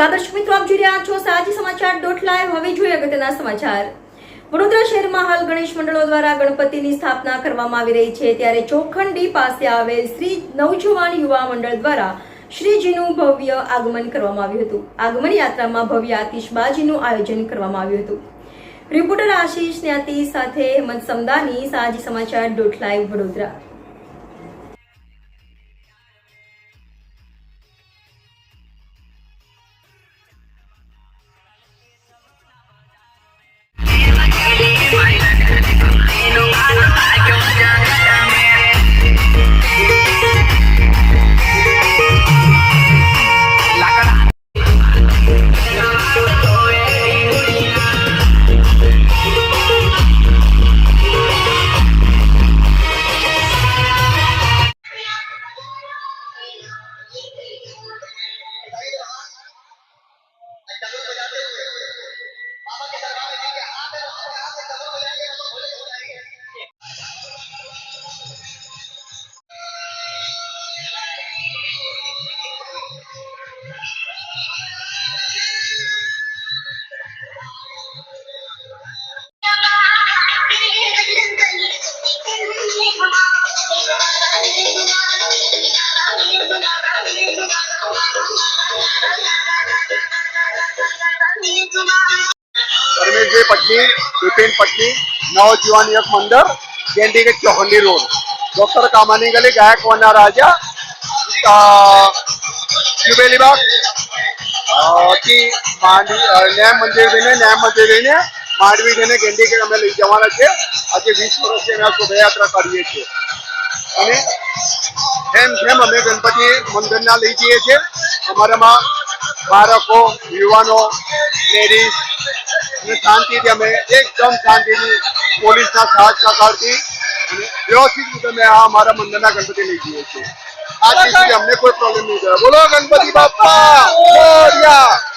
નમસ્કાર દર્શક મિત્રો, આપ જોઈ રહ્યા છો સાજી સમાચાર .live। હવે જોઈએ અગત્યના સમાચાર। વડોદરા શહેરમાં હાલ ગણેશ મંડળો દ્વારા ગણપતિની સ્થાપના કરવામાં આવી રહી છે, ત્યારે ચોખંડી પાસે આવેલ શ્રી નવજવાન યુવા મંડળ દ્વારા શ્રીજીનું ભવ્ય આગમન કરવામાં આવ્યું હતું। આગમન યાત્રામાં ભવ્ય આતિશબાજીનું આયોજન કરવામાં આવ્યું હતું। રિપોર્ટર આશીષ ન્યાતી સાથે હેમંત સમદાની, સાજી સમાચાર .live વડોદરા। परमेश पटनी, विपिन पटनी, नवजीवन युवक मंडल, गेंडी के चौखंडी रोड, डॉक्टर कामानी गली, गायकवाड़ राजा जुबेली बाग की न्याय मंदिर ने मांडवी ने गेंडी के अमे लई जवाना छे। आज 20 वर्ष से अमे शोभायात्रा करीए छे અને જેમ જેમ અમે ગણપતિ મંદિરના લઈ જઈએ છીએ, અમારામાં બાળકો, યુવાનો, લેડીઝ અને શાંતિથી અમે એકદમ શાંતિથી પોલીસના સાથ સહકારથી અને વ્યવસ્થિત રીતે અમે આ અમારા મંદિરના ગણપતિ લઈ જઈએ છીએ। આજ સુધી અમને કોઈ પ્રોબ્લેમ નહીં થયો। બોલો ગણપતિ બાપ્પા મોરયા।